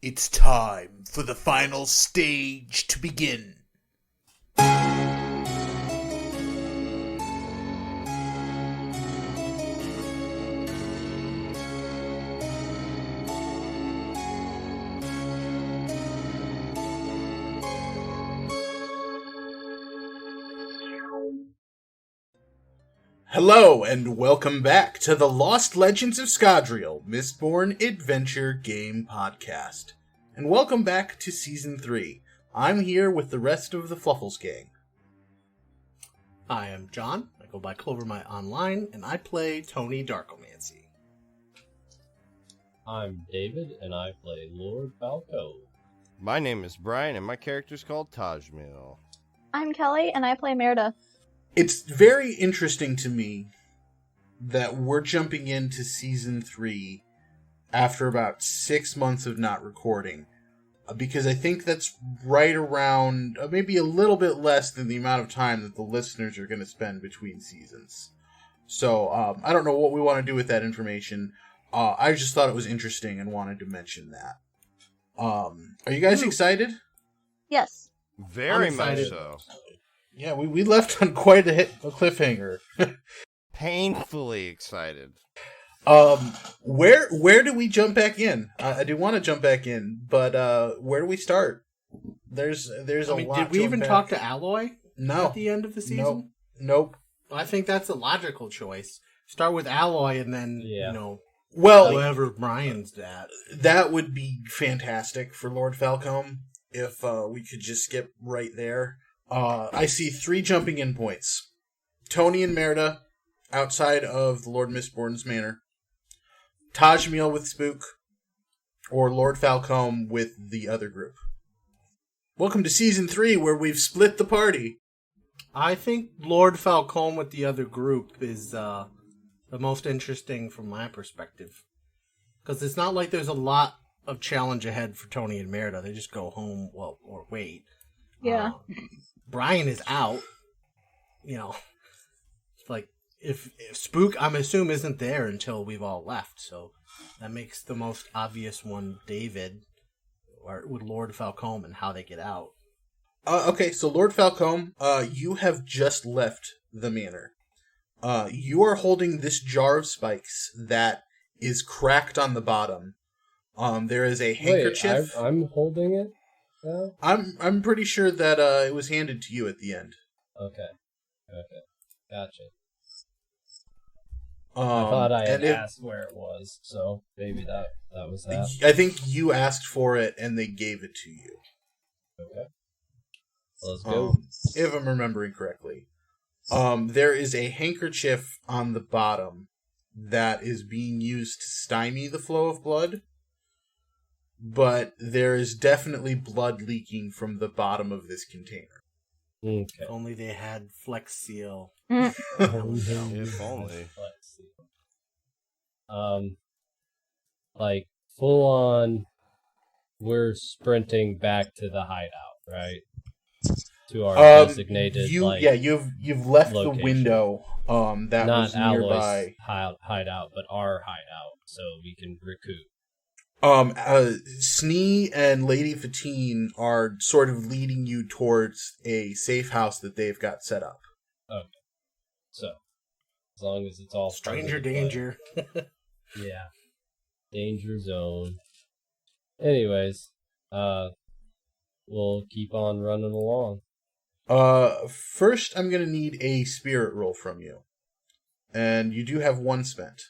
It's time for the final stage to begin. Hello, and welcome back to the Lost Legends of Scadrial, Mistborn Adventure Game Podcast. And welcome back to Season 3. I'm here with the rest of the Fluffles gang. I am John. I go by Clovermite Online, and I play Tony Darkomancy. I'm David, and I play Lord Falcom. My name is Brian, and my character's called Tajmil. I'm Kelly, and I play Merda. It's very interesting to me that we're jumping into Season 3 after about 6 months of not recording, because I think that's right around, maybe a little bit less than the amount of time that the listeners are going to spend between seasons. So, I don't know what we want to do with that information. I just thought it was interesting and wanted to mention that. Are you guys excited? Yes. Very much so. Yeah, we left on quite a cliffhanger. Painfully excited. Where do we jump back in? I do want to jump back in, but where do we start? There's a lot. Did we even talk to Alloy? No. At the end of the season? Nope. I think that's a logical choice. Start with Alloy, and then well, whoever Brian's at. That would be fantastic for Lord Falcom if we could just skip right there. I see 3 jumping in points. Tony and Merda outside of the Lord Mistborn's manor. Tajmil with Spook. Or Lord Falcom with the other group. Welcome to Season 3, where we've split the party. I think Lord Falcom with the other group is the most interesting from my perspective. Because it's not like there's a lot of challenge ahead for Tony and Merda. They just go home, or wait. Yeah. Brian is out. Like, if Spook, I'm assuming, isn't there until we've all left, so that makes the most obvious one David, or with Lord Falcom and how they get out. Okay, so Lord Falcom, you have just left the manor. You are holding this jar of spikes that is cracked on the bottom. There is a handkerchief. Wait, I'm holding it? Yeah. I'm pretty sure that it was handed to you at the end. Okay. Gotcha. I thought I had asked where it was, so maybe that was that. I think you asked for it, and they gave it to you. Okay. Let's go. If I'm remembering correctly. There is a handkerchief on the bottom that is being used to stymie the flow of blood. But there is definitely blood leaking from the bottom of this container. Okay. If only they had Flex Seal. If only. Like, full on, we're sprinting back to the hideout, right? To our designated, you've left location. the window that Not was nearby. Alloy's hideout, but our hideout, so we can recoup. Snee and Lady Fatine are sort of leading you towards a safe house that they've got set up. Okay. So, as long as it's all Stranger danger. Yeah. Danger zone. Anyways, we'll keep on running along. First I'm gonna need a spirit roll from you. And you do have 1 spent.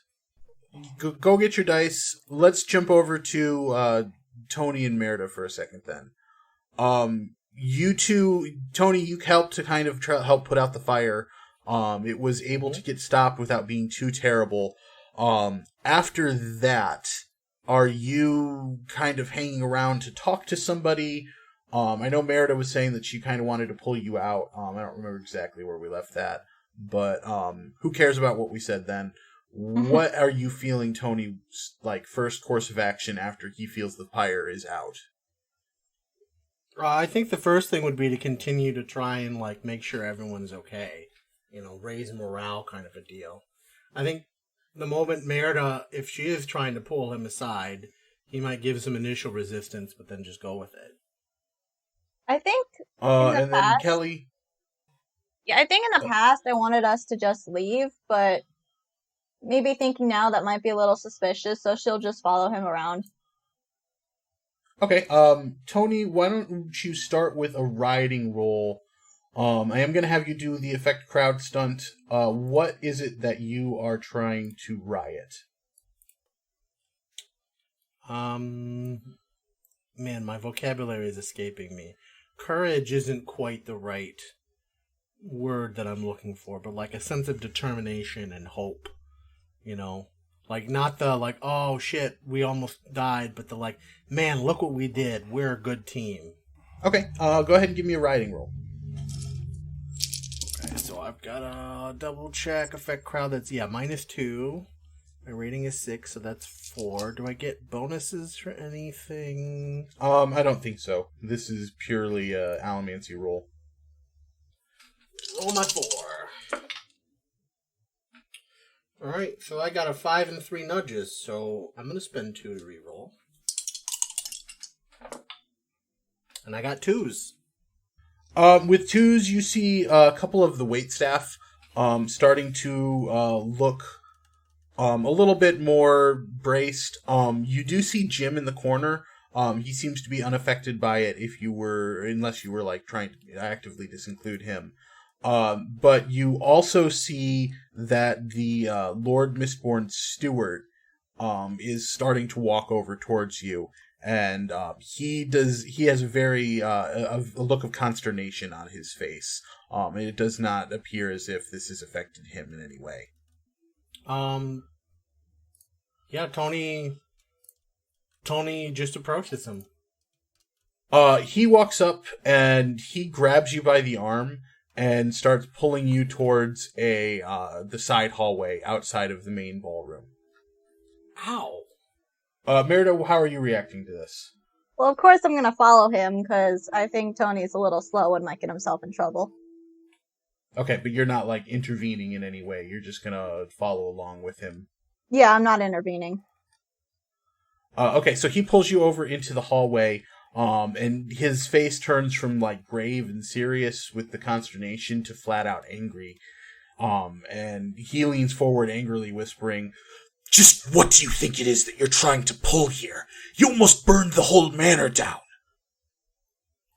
Go get your dice. Let's jump over to Tony and Merda for a second then. You two, Tony, you helped to kind of help put out the fire. It was able to get stopped without being too terrible. After that, are you kind of hanging around to talk to somebody? I know Merida was saying that she kind of wanted to pull you out. I don't remember exactly where we left that. But who cares about what we said then? What are you feeling, Tony, like, first course of action after he feels the fire is out? I think the first thing would be to continue to try and, make sure everyone's okay. Raise morale kind of a deal. I think the moment Merda, if she is trying to pull him aside, he might give some initial resistance, but then just go with it. I think And then past- Kelly. Yeah, I think in the past I wanted us to just leave, but maybe thinking now that might be a little suspicious, so she'll just follow him around. Okay, Tony, why don't you start with a rioting roll? I am going to have you do the affect crowd stunt. What is it that you are trying to riot? Man, my vocabulary is escaping me. Courage isn't quite the right word that I'm looking for, but like a sense of determination and hope, you know? Like, not the, like, oh shit, we almost died, but the like, man, look what we did. We're a good team. Okay, go ahead and give me a rioting roll. Okay, so I've got a double check affect crowd. That's, -2. My rating is 6, so that's 4. Do I get bonuses for anything? I don't think so. This is purely a Alamancy roll. Roll my 4. Alright, so I got a 5 and 3 nudges, so I'm going to spend 2 to reroll. And I got 2s. With 2s, you see a couple of the waitstaff starting to look a little bit more braced. You do see Jim in the corner. He seems to be unaffected by it unless you were like trying to actively disinclude him. But you also see that the Lord Mistborn steward is starting to walk over towards you, and he has a very a look of consternation on his face. And it does not appear as if this has affected him in any way. Yeah, Tony just approaches him. He walks up and he grabs you by the arm and starts pulling you towards the side hallway outside of the main ballroom. Ow. Merida, how are you reacting to this? Well, of course I'm gonna follow him, because I think Tony's a little slow and might get himself in trouble. Okay, but you're not, like, intervening in any way. You're just gonna follow along with him. Yeah, I'm not intervening. Okay, so he pulls you over into the hallway, and his face turns from, like, grave and serious with the consternation to flat-out angry. And he leans forward angrily, whispering, "Just what do you think it is that you're trying to pull here? You almost burned the whole manor down."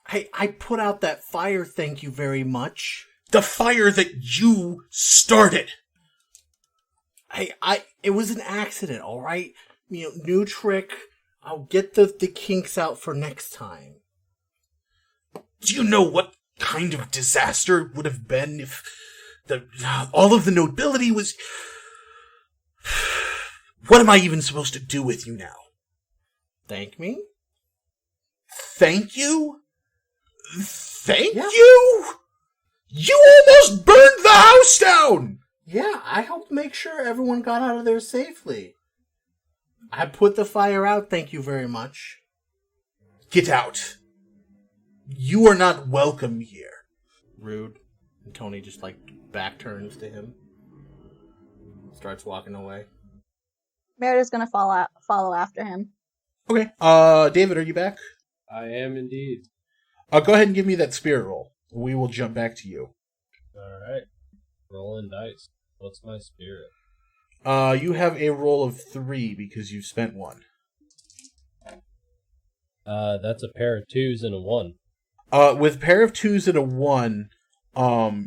Hey, I put out that fire, thank you very much. The fire that you started! Hey, it was an accident, alright? You know, new trick. I'll get the kinks out for next time. Do you know what kind of disaster it would have been if all of the nobility was... What am I even supposed to do with you now? Thank me? Thank you? Thank Yeah. you? You almost burned the house down! Yeah, I helped make sure everyone got out of there safely. I put the fire out, thank you very much. Get out. You are not welcome here. Rude. And Tony just, like, back turns to him. Starts walking away. Merida's gonna follow after him. Okay. David, are you back? I am indeed. Go ahead and give me that spirit roll. We will jump back to you. Alright. Rolling dice. What's my spirit? You have a roll of 3 because you've spent 1. That's a pair of 2s and a 1. With a pair of 2s and a 1,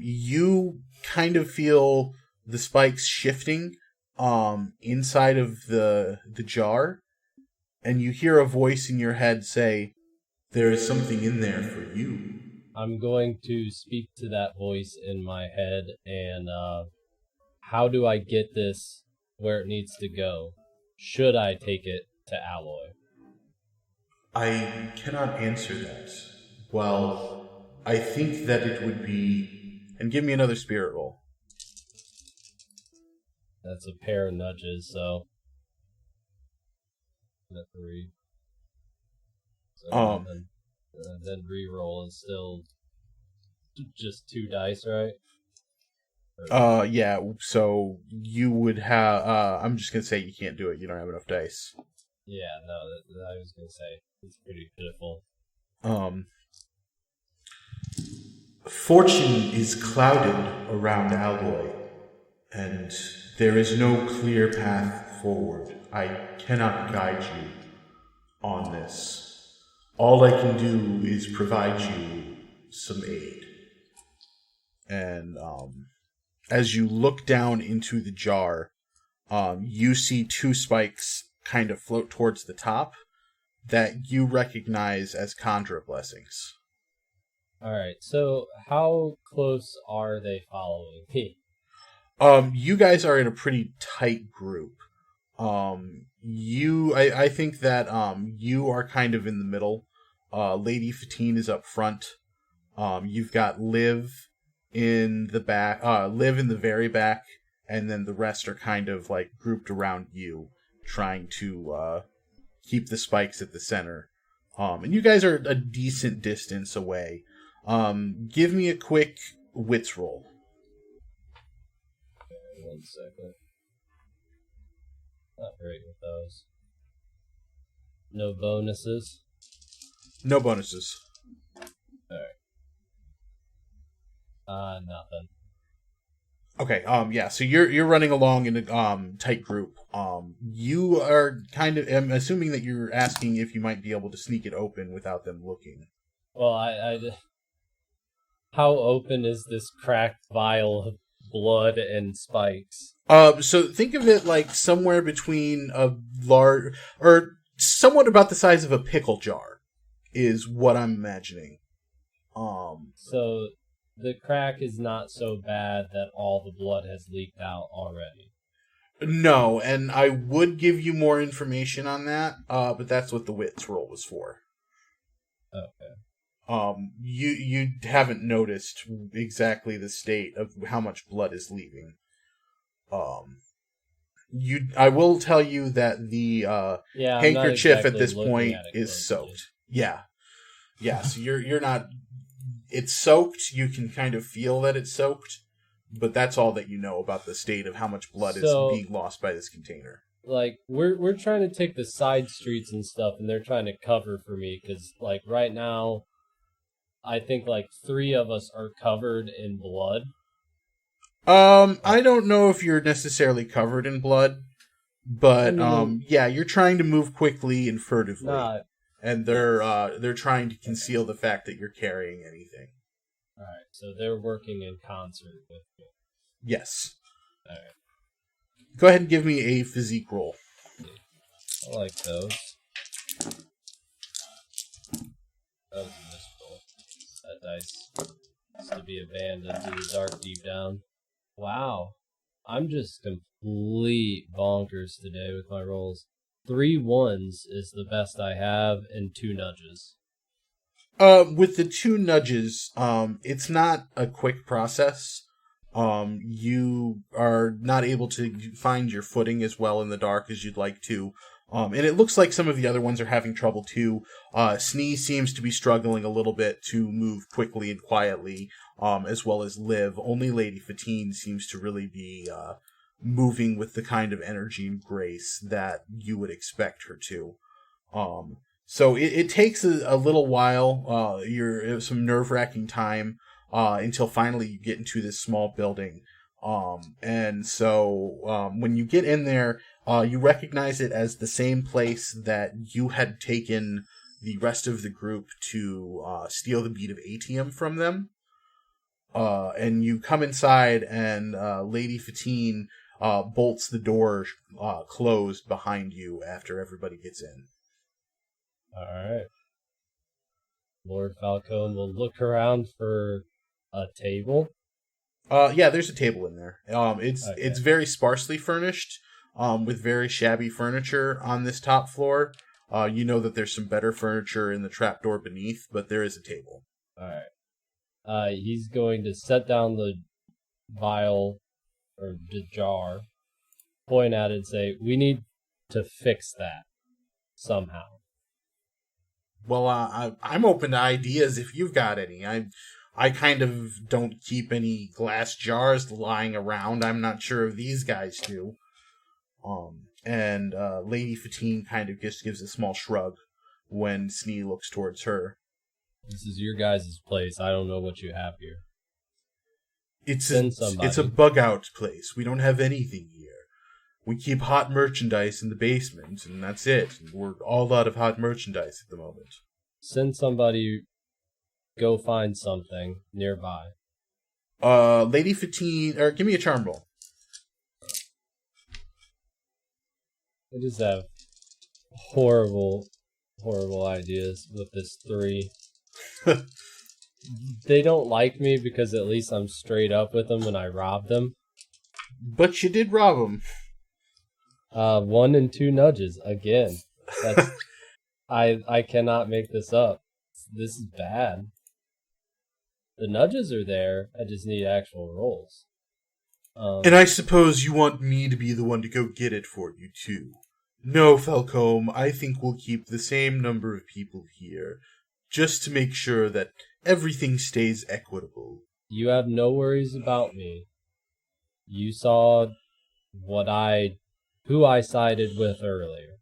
you kind of feel the spikes shifting inside of the jar, and you hear a voice in your head say, "There is something in there for you." I'm going to speak to that voice in my head, and how do I get this where it needs to go? Should I take it to Alloy? I cannot answer that. Well, I think that it would be... And give me another spirit roll. That's a pair of nudges, so... A 3. So then reroll is still just 2 dice, right? Yeah, so you would have... I'm just gonna say you can't do it. You don't have enough dice. Yeah, no, I was gonna say it's pretty pitiful. Fortune is clouded around Alloy, and there is no clear path forward. I cannot guide you on this. All I can do is provide you some aid. And as you look down into the jar, you see two spikes kind of float towards the top that you recognize as Conjure blessings. Alright, so how close are they following me? You guys are in a pretty tight group. I think that you are kind of in the middle. Lady Fatine is up front. You've got Liv in the back, Liv in the very back, and then the rest are kind of like grouped around you, trying to keep the spikes at the center. And you guys are a decent distance away. Give me a quick wits roll. Okay, 1 second. Not great with those. No bonuses. No bonuses. Alright. Nothing. Okay, yeah, so you're running along in a tight group. You are kind of, I'm assuming that you're asking if you might be able to sneak it open without them looking. Well, how open is this cracked vial of blood and spikes? So think of it like somewhere between a large, or somewhat about the size of a pickle jar, is what I'm imagining. So the crack is not so bad that all the blood has leaked out already. No, and I would give you more information on that, but that's what the wits roll was for. Okay. You haven't noticed exactly the state of how much blood is leaving. I will tell you that the handkerchief exactly at this point is closely. soaked. Yeah. So you're not. It's soaked. You can kind of feel that it's soaked, but that's all that you know about the state of how much blood is being lost by this container. Like we're trying to take the side streets and stuff, and they're trying to cover for me because like right now, I think like 3 of us are covered in blood. I don't know if you're necessarily covered in blood, but yeah, you're trying to move quickly and furtively. And they're trying to conceal the fact that you're carrying anything. Alright, so they're working in concert with me. Yes. Alright. Go ahead and give me a physique roll. I like those. That was a misroll. That dice has to be abandoned to the dark deep down. Wow. I'm just complete bonkers today with my rolls. 3 1s is the best I have, and 2 nudges. With the 2 nudges, it's not a quick process. You are not able to find your footing as well in the dark as you'd like to. And it looks like some of the other ones are having trouble too. Sneeze seems to be struggling a little bit to move quickly and quietly, as well as Liv. Only Lady Fatine seems to really be moving with the kind of energy and grace that you would expect her to. So it takes a little while, some nerve-wracking time, until finally you get into this small building. And so when you get in there, you recognize it as the same place that you had taken the rest of the group to steal the bead of ATM from them. And you come inside, and Lady Fatine bolts the door closed behind you after everybody gets in. Alright. Lord Falcone will look around for a table. Yeah, there's a table in there. It's very sparsely furnished, with very shabby furniture on this top floor. You know that there's some better furniture in the trapdoor beneath, but there is a table. Alright. He's going to set down the vial, or the jar, point at it and say, we need to fix that somehow. Well, I'm open to ideas if you've got any. I kind of don't keep any glass jars lying around. I'm not sure if these guys do. And Lady Fatine kind of just gives a small shrug when Snee looks towards her. This is your guys' place. I don't know what you have here. It's a bug out place. We don't have anything here. We keep hot merchandise in the basement, and that's it. We're all out of hot merchandise at the moment. Send somebody, go find something nearby. Lady Fatine, or give me a charm roll. I just have horrible ideas with this 3. They don't like me because at least I'm straight up with them when I rob them. But you did rob them. 1 and 2 nudges again. That's I cannot make this up. This is bad. The nudges are there. I just need actual rolls. And I suppose you want me to be the one to go get it for you too. No, Falcom, I think we'll keep the same number of people here, just to make sure that everything stays equitable. You have no worries about me. You saw who I sided with earlier.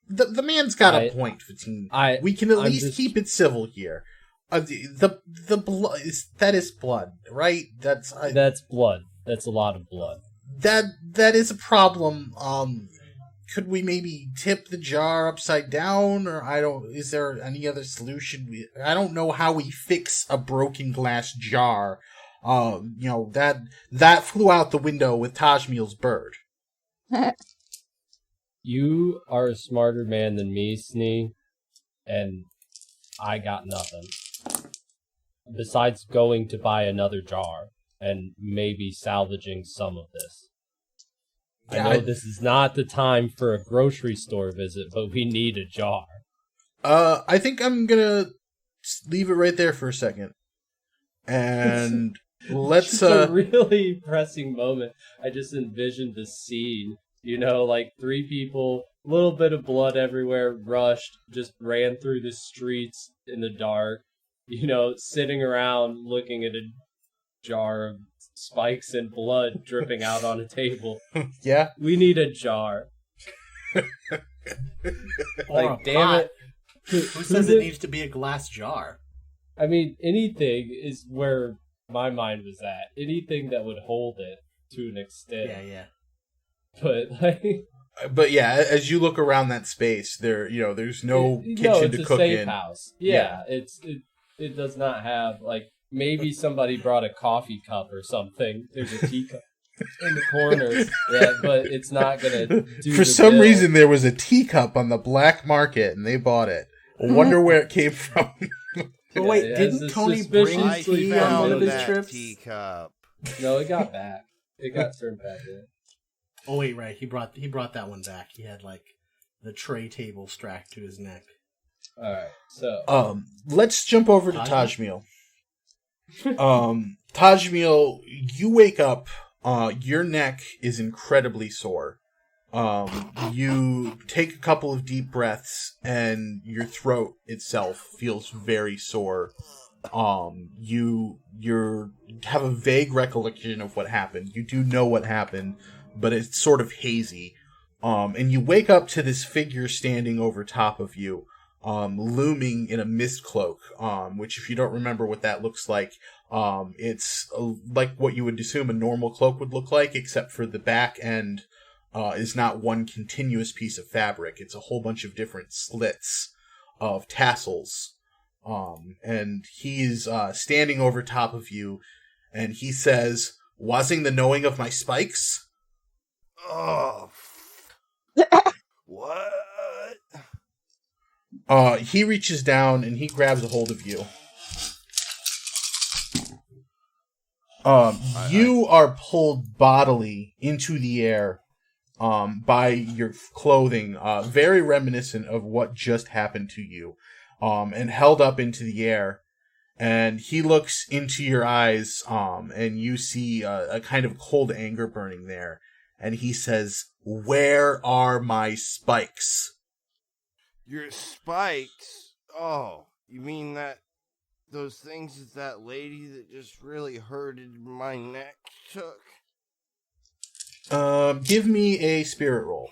The man's got a point, Fatine. We can at least keep it civil here. The blood that is blood, right? That's blood. That's a lot of blood. That is a problem. Could we maybe tip the jar upside down, or is there any other solution? I don't know how we fix a broken glass jar. That flew out the window with Tajmil's bird. You are a smarter man than me, Snee, and I got nothing. Besides going to buy another jar and maybe salvaging some of this. Yeah, I know this is not the time for a grocery store visit, but we need a jar. I think I'm gonna leave it right there for a second. And let's a really pressing moment. I just envisioned this scene, like 3 people, a little bit of blood everywhere, rushed, just ran through the streets in the dark, sitting around looking at a jar of spikes and blood dripping out on a table. Yeah. We need a jar. Like, damn it. Who says it needs to be a glass jar? I mean, anything is where my mind was at. Anything that would hold it to an extent. Yeah. But yeah, as you look around that space, there's no kitchen to cook in. It's a safe house. Yeah. It does not have, maybe somebody brought a coffee cup or something. There's a teacup in the corner. Yeah, but it's not going to do For some reason, there was a teacup on the black market, and they bought it. I wonder where it came from. But wait, didn't Tony bring tea on one of his trips? Teacup. No, it got back. It got turned back in. Oh wait, right. He brought that one back. He had the tray table strapped to his neck. All right, so let's jump over to Tajmil. Tajmil, you wake up. Your neck is incredibly sore. You take a couple of deep breaths, and your throat itself feels very sore. You have a vague recollection of what happened. You do know what happened, but it's sort of hazy. And you wake up to this figure standing over top of you, looming in a mist cloak, which, if you don't remember what that looks like, it's like what you would assume a normal cloak would look like, except for the back end is not one continuous piece of fabric. It's a whole bunch of different slits of tassels. And he's standing over top of you, and he says, "Wasing the knowing of my spikes?" Oh. What? He reaches down and he grabs a hold of you. You are pulled bodily into the air by your clothing, very reminiscent of what just happened to you, and held up into the air. And he looks into your eyes, and you see a kind of cold anger burning there. And he says, "Where are my spikes?" Your spikes? Oh, you mean those things that lady that just really hurted my neck took? Give me a spirit roll.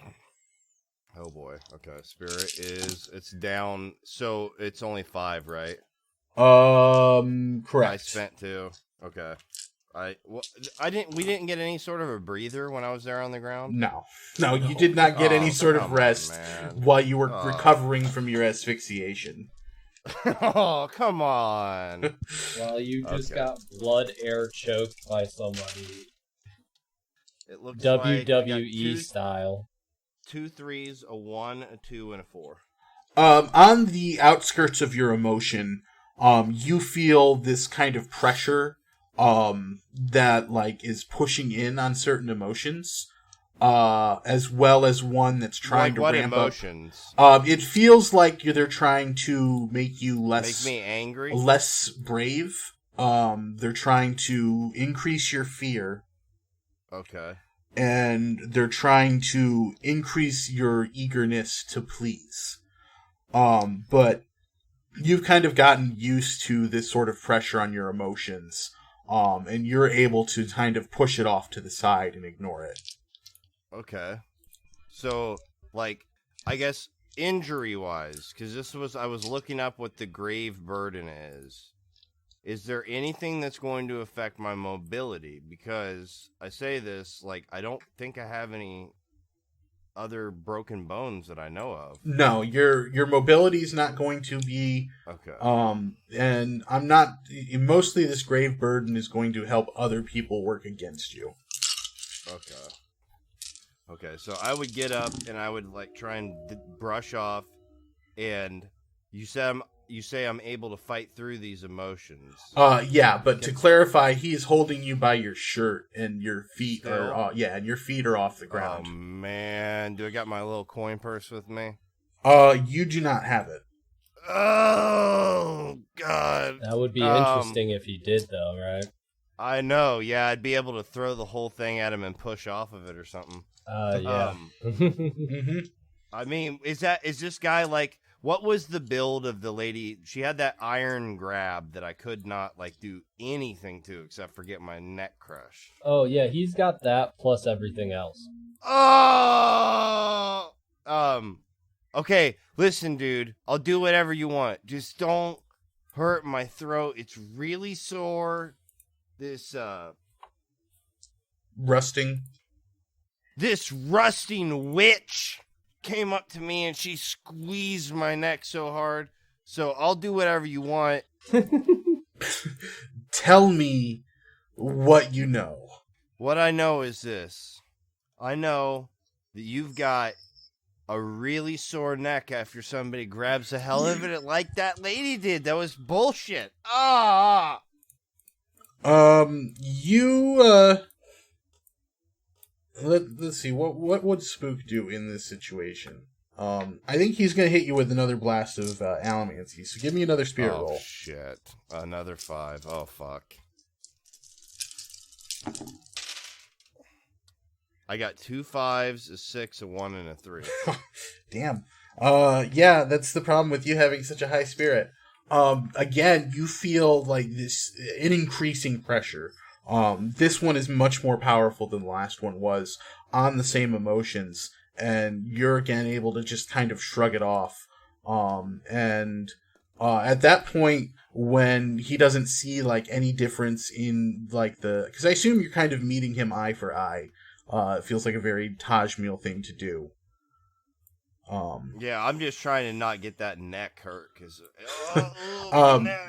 Oh boy. Okay. Spirit it's down. So it's only 5, right? Correct. I spent 2. Okay. We didn't get any sort of a breather when I was there on the ground. No, you did not get any sort of rest while you were recovering from your asphyxiation. Oh, come on. Well, you just got blood air choked by somebody. It looks WWE style. 2 3s, a 1, a 2, and a 4. On the outskirts of your emotion, you feel this kind of pressure that like is pushing in on certain emotions, as well as one that's trying to ramp emotions? up. It feels like they're trying to make you make me angry, less brave. They're trying to increase your fear. Okay. And they're trying to increase your eagerness to please. But you've kind of gotten used to this sort of pressure on your emotions. And you're able to kind of push it off to the side and ignore it. Okay. So, like, I guess injury-wise, because I was looking up what the grave burden is. Is there anything that's going to affect my mobility? Because I say this, like, I don't think I have any other broken bones that I know of. No, your mobility is not going to be okay. And I'm not. Mostly, this grave burden is going to help other people work against you. Okay. So I would get up and I would like try and brush off. And you say I'm able to fight through these emotions. Yeah, but to clarify, he is holding you by your shirt, and your feet are off the ground. Oh man, do I got my little coin purse with me? You do not have it. Oh god, that would be interesting if you did, though, right? I know. Yeah, I'd be able to throw the whole thing at him and push off of it or something. Yeah. I mean, is this guy like? What was the build of the lady? She had that iron grab that I could not like do anything to except for get my neck crushed. Oh yeah, he's got that plus everything else. Oh, okay. Listen, dude, I'll do whatever you want. Just don't hurt my throat. It's really sore. This rusting witch came up to me and she squeezed my neck so hard. So I'll do whatever you want. Tell me what you know. What I know is this. I know that you've got a really sore neck after somebody grabs the hell of it like that lady did. That was bullshit. Let's see, what would Spook do in this situation? I think he's going to hit you with another blast of Alamancy, so give me another spirit roll. Oh, shit. Another 5. Oh, fuck. I got 2 5s, a 6, a 1, and a 3. Damn. Yeah, that's the problem with you having such a high spirit. Again, you feel like an increasing pressure. This one is much more powerful than the last one was on the same emotions, and you're again able to just kind of shrug it off. At that point, when he doesn't see like any difference in like because I assume you're kind of meeting him eye for eye. It feels like a very Tajmil thing to do. Yeah, I'm just trying to not get that neck hurt because.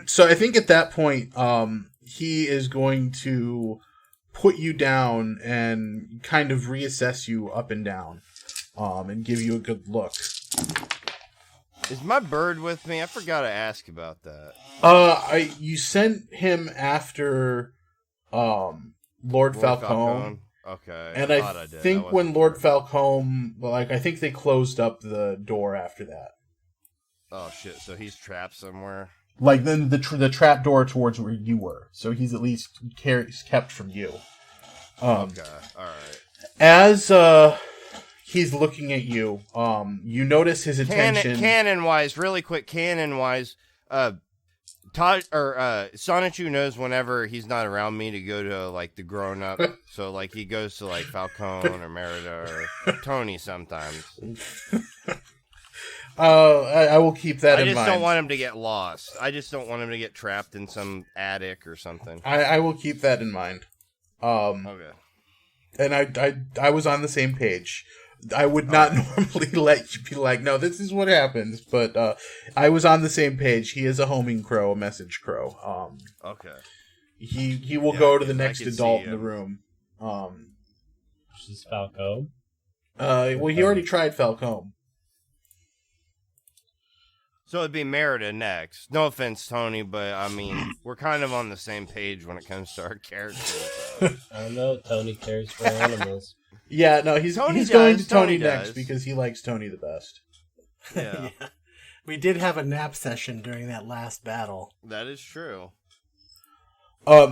So I think at that point, he is going to put you down and kind of reassess you up and down, and give you a good look. Is my bird with me? I forgot to ask about that. You sent him after, Lord Falcom. Okay. And I think when Lord Falcom, I think they closed up the door after that. Oh shit! So he's trapped somewhere. Like then the trap door towards where you were, so he's at least kept from you. Okay, all right. As he's looking at you, you notice his attention. Canon wise, really quick. Sonichu knows whenever he's not around me to go to like the grown up. So like he goes to like Falcon or Merida or Tony sometimes. I will keep that in mind. I just don't want him to get lost. I just don't want him to get trapped in some attic or something. I will keep that in mind. Okay. And I was on the same page. I would not normally let you be like, no, this is what happens. But I was on the same page. He is a homing crow, a message crow. Okay. He will go to the next adult in the room. Which is Falcom. Well, he already tried Falcom. So it'd be Merida next. No offense, Tony, but I mean, we're kind of on the same page when it comes to our characters. I don't know. Tony cares for animals. Yeah, no, he's going to Tony next because he likes Tony the best. Yeah. Yeah. We did have a nap session during that last battle. That is true.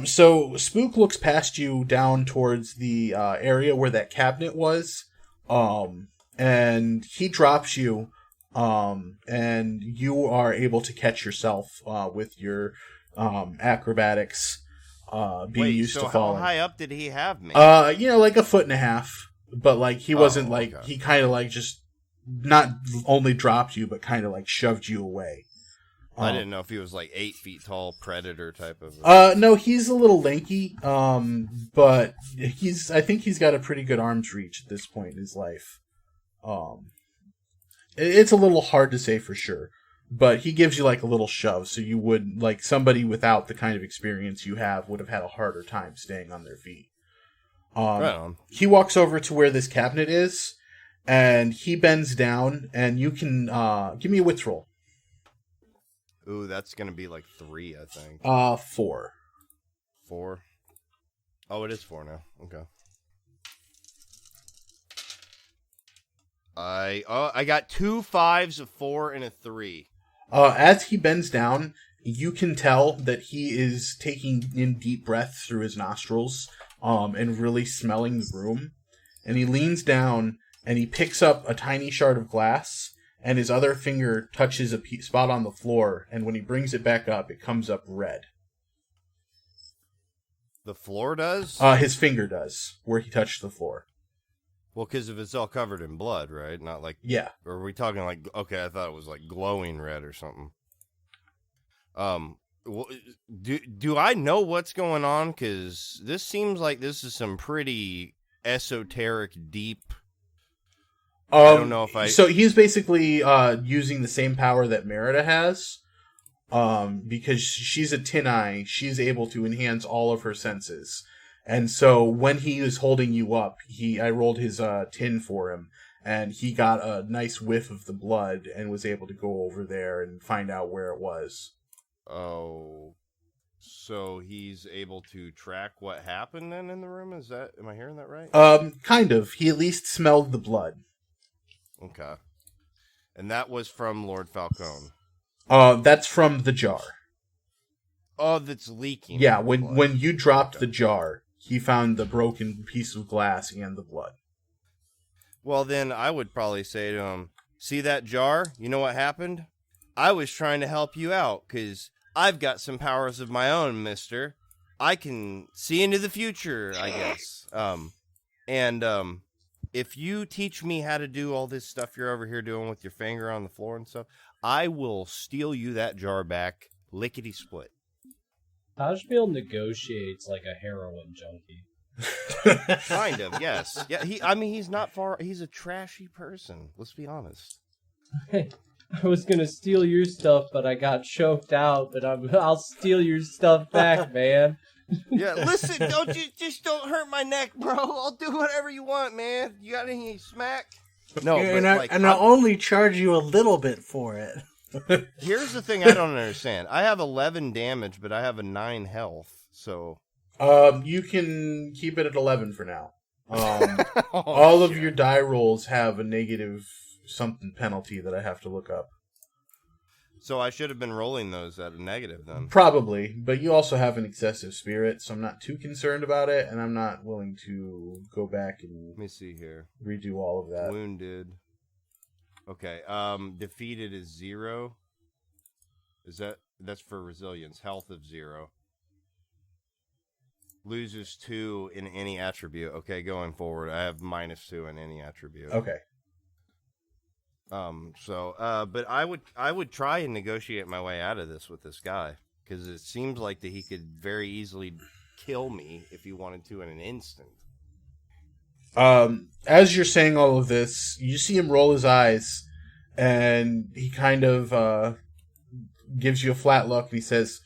So Spook looks past you down towards the area where that cabinet was, and he drops you. And you are able to catch yourself with your acrobatics being used to falling. How high up did he have me? Like a foot and a half. But like he wasn't he kind of like just not only dropped you, but kind of like shoved you away. I didn't know if he was like 8 feet tall, predator type of. No, he's a little lanky. But I think he's got a pretty good arms reach at this point in his life. It's a little hard to say for sure, but he gives you like a little shove, so you would, like, somebody without the kind of experience you have would have had a harder time staying on their feet. Right on. He walks over to where this cabinet is, and he bends down, and you can give me a wits roll. Ooh, that's gonna be like 3, I think. 4. 4. Oh, it is 4 now. Okay. I got 2 5s, a 4, and a 3. As he bends down, you can tell that he is taking in deep breaths through his nostrils, and really smelling the room. And he leans down and he picks up a tiny shard of glass, and his other finger touches a spot on the floor, and when he brings it back up, it comes up red. The floor does? His finger does, where he touched the floor. Well, because if it's all covered in blood, right? Not like... Yeah. Or are we talking like... Okay, I thought it was like glowing red or something. Do I know what's going on? Because this seems like this is some pretty esoteric, deep... I don't know if I... So he's basically using the same power that Merida has. Because she's a tin eye, she's able to enhance all of her senses. And so when he was holding you up, I rolled his tin for him, and he got a nice whiff of the blood and was able to go over there and find out where it was. Oh, so he's able to track what happened then in the room? Am I hearing that right? Kind of. He at least smelled the blood. Okay. And that was from Lord Falcon? That's from the jar. Oh, that's leaking. Yeah, when you dropped the jar, he found the broken piece of glass and the blood. Well, then I would probably say to him, see that jar? You know what happened? I was trying to help you out, because I've got some powers of my own, mister. I can see into the future, I guess. If you teach me how to do all this stuff you're over here doing with your finger on the floor and stuff, I will steal you that jar back, lickety-split. Tajmil negotiates like a heroin junkie. Kind of, yes. Yeah, he's not far. He's a trashy person. Let's be honest. Hey, I was gonna steal your stuff, but I got choked out. But I'll steal your stuff back, man. Yeah, listen, just don't hurt my neck, bro. I'll do whatever you want, man. You got any smack? No, I'll only charge you a little bit for it. Here's the thing I don't understand. I have 11 damage, but I have a 9 health, so... You can keep it at 11 for now. All of your die rolls have a negative something penalty that I have to look up. So I should have been rolling those at a negative, then. Probably, but you also have an excessive spirit, so I'm not too concerned about it, and I'm not willing to go back and... Let me see here. Redo all of that. Wounded... Okay, defeated is 0. That's for resilience? Health of 0. Loses 2 in any attribute. Okay, going forward, I have -2 in any attribute. Okay. But I would try and negotiate my way out of this with this guy, because it seems like that he could very easily kill me if he wanted to in an instant. As you're saying all of this, you see him roll his eyes, and he kind of gives you a flat look, and he says,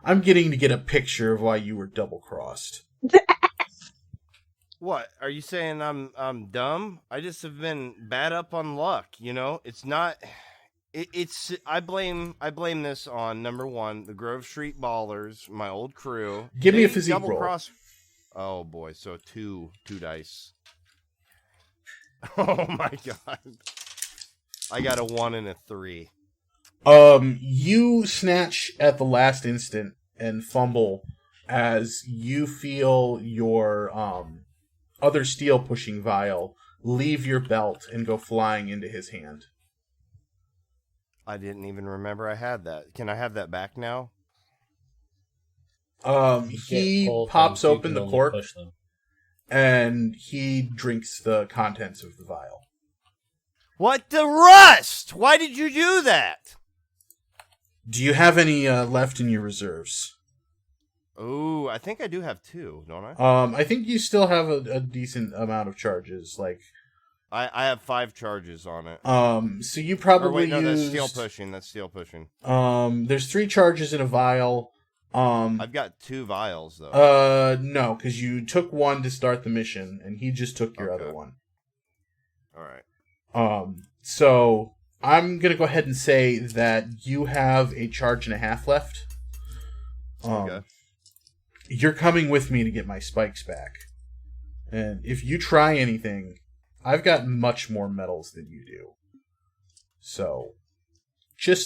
"I'm getting to get a picture of why you were double-crossed." What? Are you saying I'm dumb? I just have been bad up on luck, you know? It's not... I blame this on, number 1, the Grove Street Ballers, my old crew. Give me a physique roll. Oh, boy. So 2 dice. Oh, my God. I got a 1 and a 3. You snatch at the last instant and fumble as you feel your, other steel pushing vial leave your belt and go flying into his hand. I didn't even remember I had that. Can I have that back now? He pops open the cork and he drinks the contents of the vial. What the rust? Why did you do that? Do you have any left in your reserves? Oh, I think I do have 2, don't I? I think you still have a decent amount of charges. Like, I have 5 charges on it. So you probably that's steel pushing. That's steel pushing. There's 3 charges in a vial. I've got 2 vials though. No, because you took 1 to start the mission, and he just took your other one. All right. So I'm gonna go ahead and say that you have a charge and a half left. Okay. You're coming with me to get my spikes back. And if you try anything, I've got much more medals than you do. So,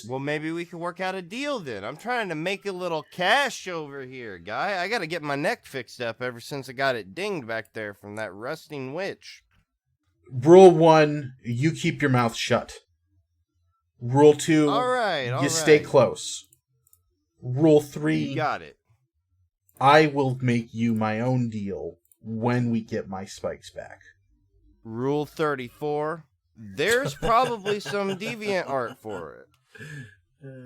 Well, maybe we can work out a deal then. I'm trying to make a little cash over here, guy. I gotta get my neck fixed up ever since I got it dinged back there from that rusting witch. Rule 1, you keep your mouth shut. Rule 2, all right. You stay close. Rule 3, you got it. I will make you my own deal when we get my spikes back. Rule 34, there's probably some deviant art for it.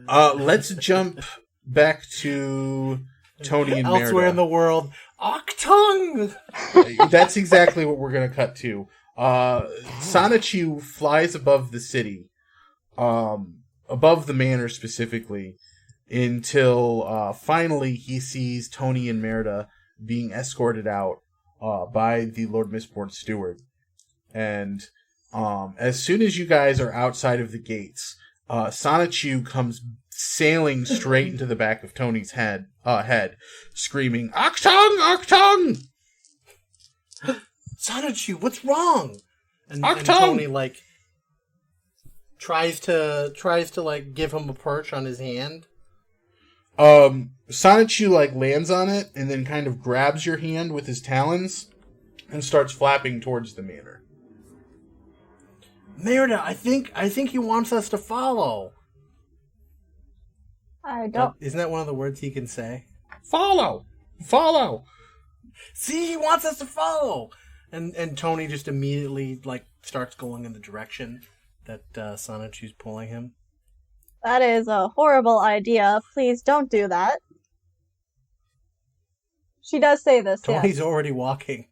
Let's jump back to Tony and Merda. Elsewhere in the world, Octung! That's exactly what we're going to cut to. Sonichu flies above the city, above the manor specifically, until finally he sees Tony and Merda being escorted out by the Lord Mistborn Steward. And as soon as you guys are outside of the gates, Sonichu comes sailing straight into the back of Tony's head, screaming, "Octung! Octung!" Sonichu, what's wrong? And Tony tries to give him a perch on his hand. Sonichu lands on it and then kind of grabs your hand with his talons and starts flapping towards the manor. Merda, I think he wants us to follow. I don't. Isn't that one of the words he can say? Follow! Follow! See, he wants us to follow! And Tony just immediately starts going in the direction that Sonichu's pulling him. That is a horrible idea. Please don't do that. She does say this, Tony's yes. already walking.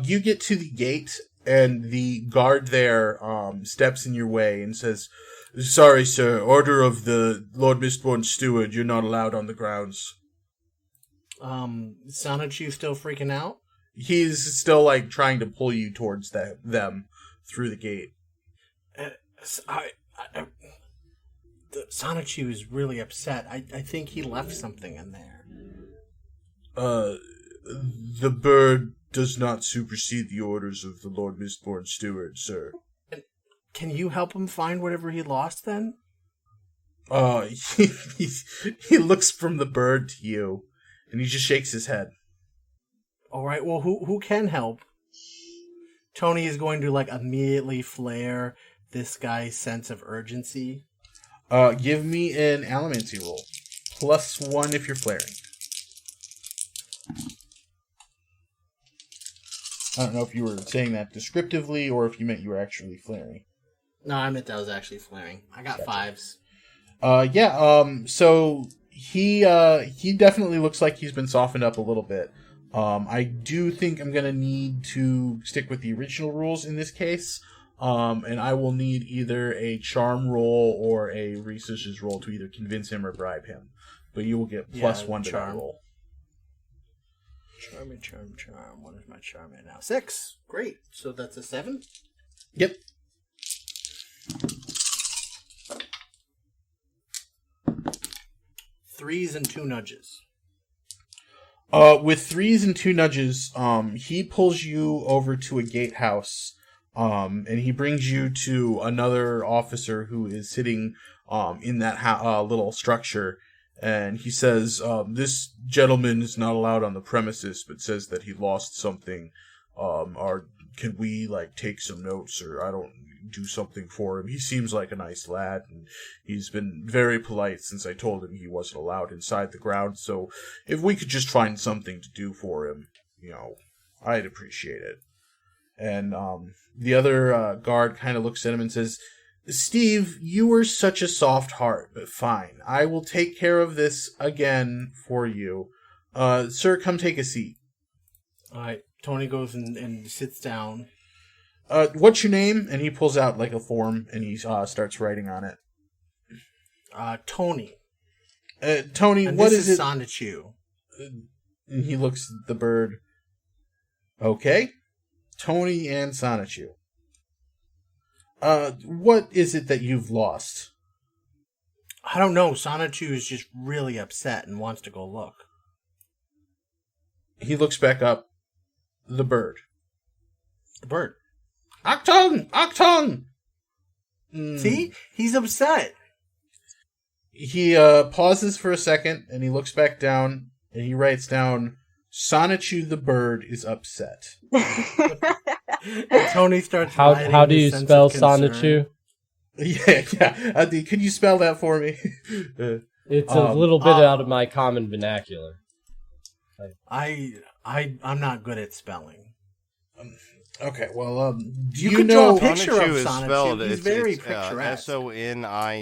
You get to the gate, and the guard there steps in your way and says, "Sorry, sir, order of the Lord Mistborn Steward, you're not allowed on the grounds." Sonichu still freaking out? He's still trying to pull you towards them through the gate. Sonichu is really upset. I think he left something in there. The bird does not supersede the orders of the Lord Mistborn Steward, sir. Can you help him find whatever he lost then? He looks from the bird to you, and he just shakes his head. All right, well, who can help? Tony is going to immediately flare this guy's sense of urgency. Give me an Allomancy roll. +1 if you're flaring. I don't know if you were saying that descriptively or if you meant you were actually flaring. No, I meant that was actually flaring. I got Gotcha. 5s. So he definitely looks like he's been softened up a little bit. I do think I'm gonna need to stick with the original rules in this case. And I will need either a charm roll or a researcher's roll to either convince him or bribe him. But you will get +1 to that roll. Charm. What is my charm at now? 6. Great. So that's a 7? Yep. Threes and 2 nudges. With 3s and 2 nudges, he pulls you over to a gatehouse, and he brings you to another officer who is sitting in that little structure, and he says, this gentleman is not allowed on the premises, but says that he lost something. Or can we, take some notes, or I don't do something for him? He seems like a nice lad, and he's been very polite since I told him he wasn't allowed inside the ground, so if we could just find something to do for him, I'd appreciate it. And the other guard kind of looks at him and says, Steve, you were such a soft heart, but fine. I will take care of this again for you. Sir, come take a seat. All right. Tony goes and sits down. What's your name? And he pulls out a form and he starts writing on it. Tony. Tony, And what this is it? Sonichu. And he looks at the bird. Okay. Tony and Sonichu. What is it that you've lost? I don't know. Sonichu is just really upset and wants to go look. He looks back up. The bird. The bird. Octung! Octung! See? He's upset. He pauses for a second, and he looks back down, and he writes down, Sonichu the bird is upset. And Tony starts How do you spell Sonichu? Yeah. Could you spell that for me? It's a little bit out of my common vernacular. I'm not good at spelling. Okay, well, do you you could know... draw a picture of Sonichu is Sonichu. spelled, He's it's very picturesque. Sonichu.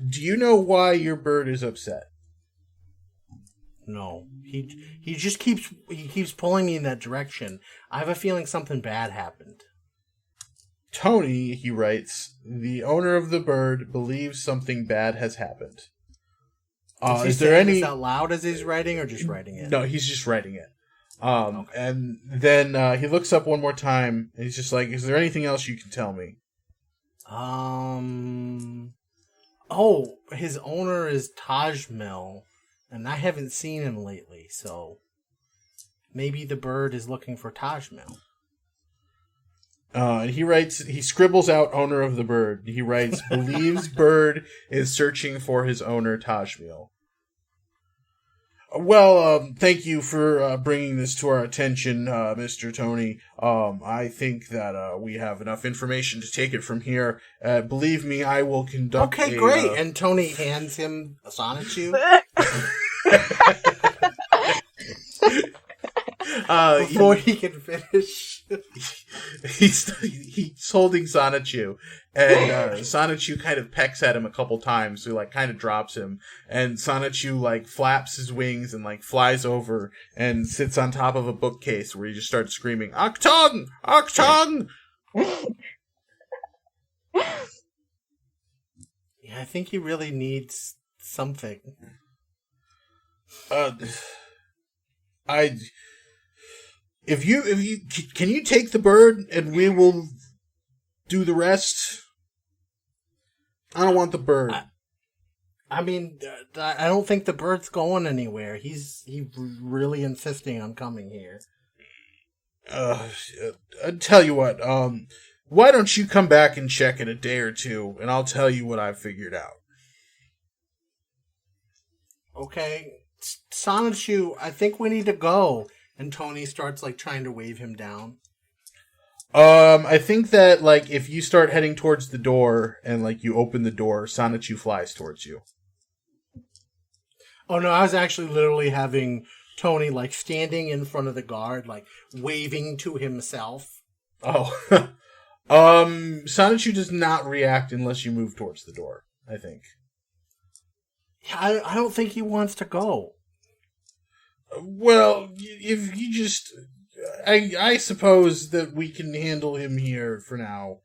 Do you know why your bird is upset? No. He just keeps pulling me in that direction. I have a feeling something bad happened. Tony, he writes, the owner of the bird believes something bad has happened. Is there any this out loud as he's writing, or just writing it? No, he's just writing it. Okay. And then he looks up one more time, and he's just like, "Is there anything else you can tell me?" Oh, his owner is Tajmil, and I haven't seen him lately, so maybe the bird is looking for Tajmil. And he scribbles out owner of the bird. He writes, believes bird is searching for his owner, Tajmil. Well, thank you for bringing this to our attention, Mr. Tony. I think that we have enough information to take it from here. Believe me, I will conduct Okay, great. And Tony hands him a Sonichu. Before he can finish. He's holding Sonichu, and Sonichu kind of pecks at him a couple times, so kind of drops him, and Sonichu flaps his wings and flies over and sits on top of a bookcase where he just starts screaming, Octung! Octung! Yeah, I think he really needs something. If you can you take the bird and we will do the rest? I don't want the bird. I mean, I don't think the bird's going anywhere. He's really insisting on coming here. I tell you what. Why don't you come back and check in a day or two, and I'll tell you what I've figured out. Okay, Sonichu, I think we need to go. And Tony starts trying to wave him down. I think that, like, if you start heading towards the door and, like, you open the door, Sonichu flies towards you. Oh no, I was actually literally having Tony like standing in front of the guard, like waving to himself. Oh. Sonichu does not react unless you move towards the door, I think. Yeah, I don't think he wants to go. Well, if you just... I suppose that we can handle him here for now.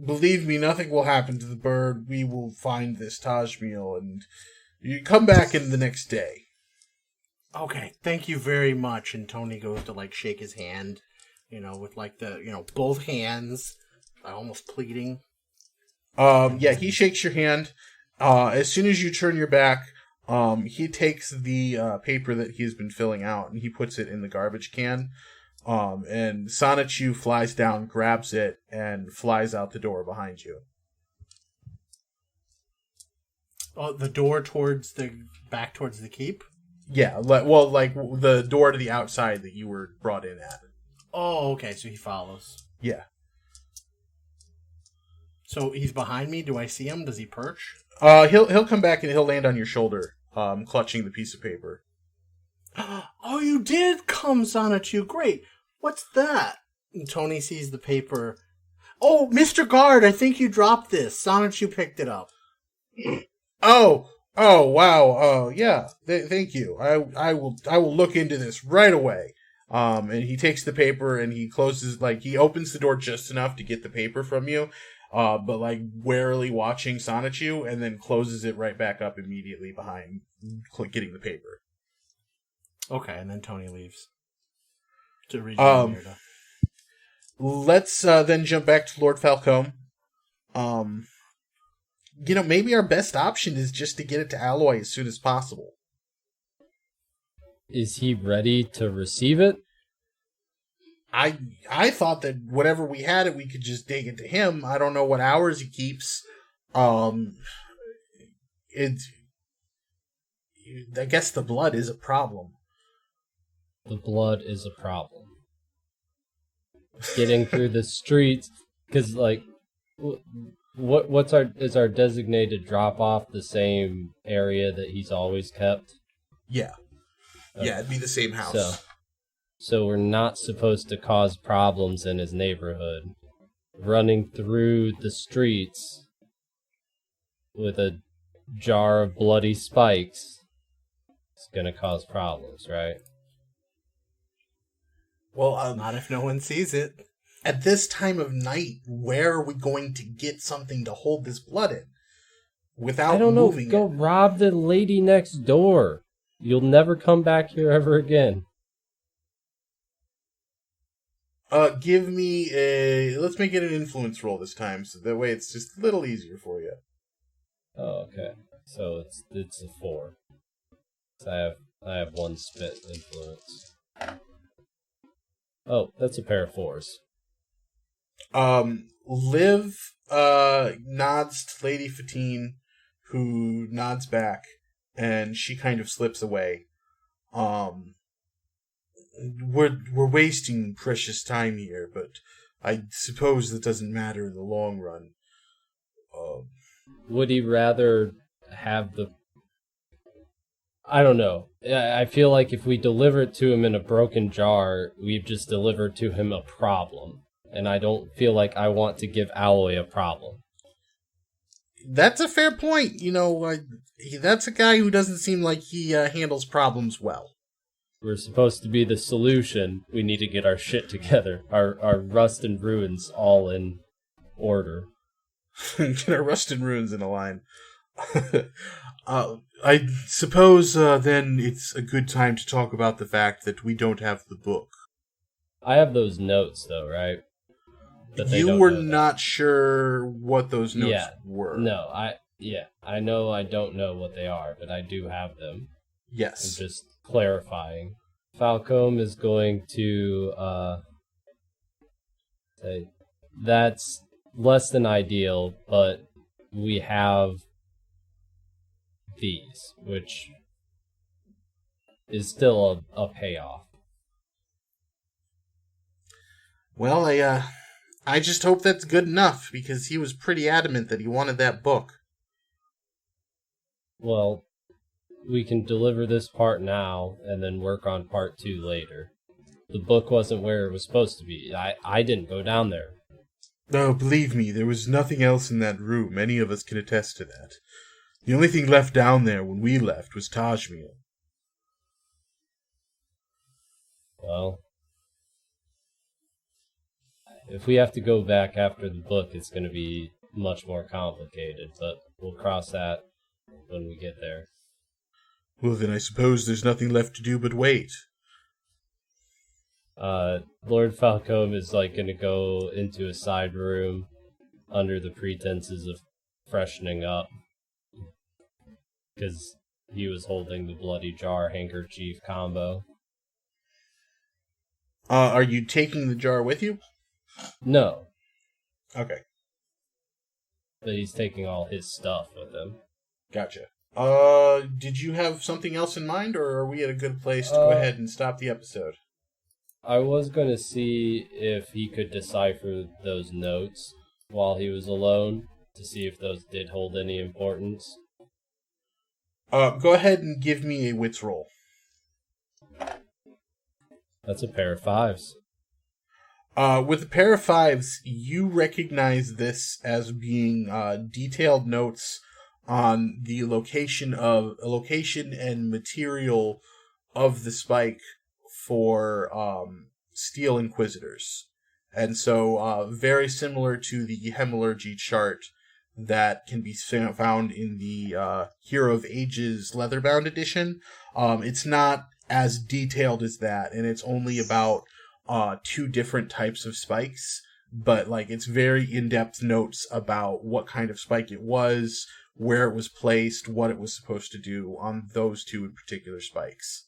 Believe me, nothing will happen to the bird. We will find this Tajmil, and you come back in the next day. Okay, thank you very much. And Tony goes to like shake his hand, with like the, both hands, almost pleading. Yeah, he shakes your hand. As soon as you turn your back, he takes the paper that he's been filling out and he puts it in the garbage can. And Sonichu flies down, grabs it, and flies out the door behind you. Oh, the door towards the keep? Yeah, like the door to the outside that you were brought in at. Oh, okay, so he follows. Yeah. So he's behind me. Do I see him? Does he perch? He'll come back and he'll land on your shoulder, clutching the piece of paper. Oh, you did come, Sonichu. Great. What's that? And Tony sees the paper. Oh, Mr. Guard, I think you dropped this. Sonichu picked it up. Oh, wow. Yeah. Thank you. I will look into this right away. And he takes the paper and he closes, he opens the door just enough to get the paper from you. But warily watching Sonichu, and then closes it right back up immediately behind getting the paper. Okay, and then Tony leaves to rejoin Merda. Let's then jump back to Lord Falcom. Maybe our best option is just to get it to Alloy as soon as possible. Is he ready to receive it? I thought that whatever we had it, we could just dig it to him. I don't know what hours he keeps. I guess the blood is a problem. The blood is a problem. Getting through the streets, because is our designated drop off the same area that he's always kept? Yeah. Okay. Yeah, it'd be the same house. So we're not supposed to cause problems in his neighborhood. Running through the streets with a jar of bloody spikes is going to cause problems, right? Well, not if no one sees it. At this time of night, where are we going to get something to hold this blood in? Without moving Go rob the lady next door. You'll never come back here ever again. Give me let's make it an influence roll this time, so that way it's just a little easier for you. Oh, okay. So it's a 4. So I have 1 spit influence. Oh, that's a pair of 4s. Liv nods to Lady Fatine, who nods back, and she kind of slips away. We're wasting precious time here, but I suppose that doesn't matter in the long run. Would he rather have the... I don't know. I feel like if we deliver it to him in a broken jar, we've just delivered to him a problem. And I don't feel like I want to give Alloy a problem. That's a fair point. That's a guy who doesn't seem like he handles problems well. We're supposed to be the solution. We need to get our shit together. Our rust and ruins all in order. Get our rust and ruins in a line. I suppose then it's a good time to talk about the fact that we don't have the book. I have those notes, though, right? You were not sure what those notes were. No, I know I don't know what they are, but I do have them. Yes. I'm just clarifying. Falcom is going to say that's less than ideal, but we have these, which is still a payoff. Well, I just hope that's good enough, because he was pretty adamant that he wanted that book. Well, we can deliver this part now and then work on part 2 later. The book wasn't where it was supposed to be. I didn't go down there. Oh, believe me, there was nothing else in that room. Many of us can attest to that. The only thing left down there when we left was Tajmil. Well, if we have to go back after the book, it's going to be much more complicated, but we'll cross that when we get there. Well, then I suppose there's nothing left to do but wait. Lord Falcom is going to go into a side room under the pretenses of freshening up, because he was holding the bloody jar handkerchief combo. Are you taking the jar with you? No, Okay, but he's taking all his stuff with him. gotcha. Did you have something else in mind, or are we at a good place to go ahead and stop the episode? I was going to see if he could decipher those notes while he was alone, to see if those did hold any importance. Go ahead and give me a wits roll. That's a pair of 5s. With a pair of 5s, you recognize this as being detailed notes on the location and material of the spike for Steel Inquisitors. And so, very similar to the Hemorrhagy chart that can be found in the Hero of Ages Leatherbound edition. It's not as detailed as that, and it's only about 2 different types of spikes, but it's very in-depth notes about what kind of spike it was, where it was placed, what it was supposed to do on those 2 in particular spikes.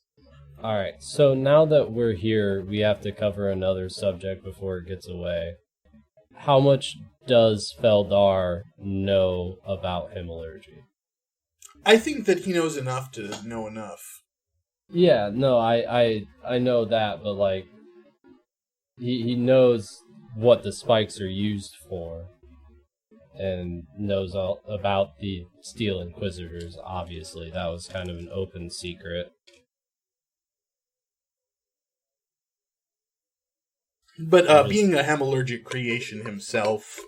Alright, so now that we're here, we have to cover another subject before it gets away. How much does Feldar know about hemorrhagy? I think that he knows enough to know enough. Yeah, no, I know that, but he knows what the spikes are used for, and knows all about the Steel Inquisitors, obviously. That was kind of an open secret. But being a hemorrhagic creation himself,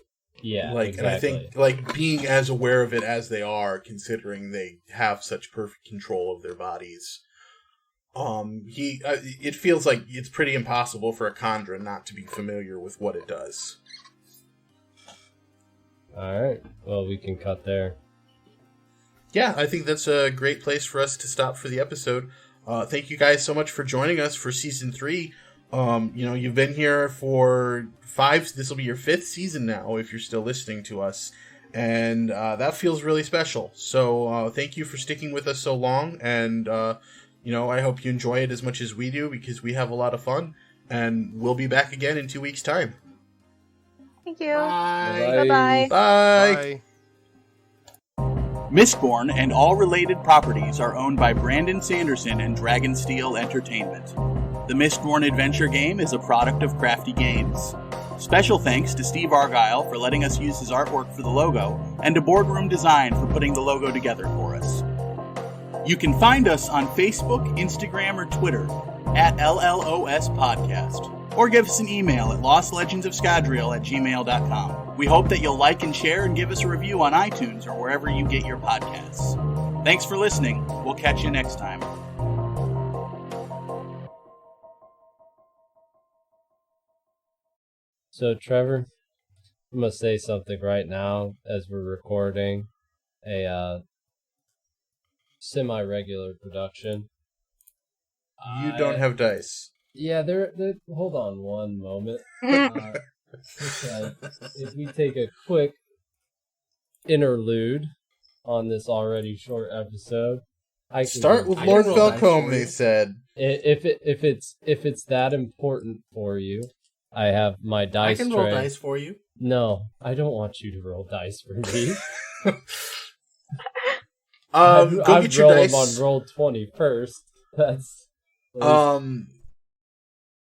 yeah, exactly. And I think being as aware of it as they are, considering they have such perfect control of their bodies, it feels like it's pretty impossible for a Khandra not to be familiar with what it does. Alright, well, we can cut there. Yeah, I think that's a great place for us to stop for the episode. Thank you guys so much for joining us for Season 3. You've been here for 5, this will be your 5th season now, if you're still listening to us, and that feels really special. So thank you for sticking with us so long, and I hope you enjoy it as much as we do, because we have a lot of fun, and we'll be back again in 2 weeks' time. Thank you. Bye. Bye-bye. Bye! Mistborn and all related properties are owned by Brandon Sanderson and Dragonsteel Entertainment. The Mistborn adventure game is a product of Crafty Games. Special thanks to Steve Argyle for letting us use his artwork for the logo, and to Boardroom Design for putting the logo together for us. You can find us on Facebook, Instagram, or Twitter at LLOS Podcast, or give us an email at lostlegendsofscadrial@gmail.com. We hope that you'll like and share and give us a review on iTunes or wherever you get your podcasts. Thanks for listening. We'll catch you next time. So, Trevor, I'm going to say something right now as we're recording a semi-regular production. You don't have dice. Yeah, they're hold on one moment. If we take a quick interlude on this already short episode, I can Start with Lord Falcom, they said. If it's that important for you, I have my dice I can tray. roll dice for you. No, I don't want you to roll dice for me. Go get your dice. I'd roll them on roll 20 first. That's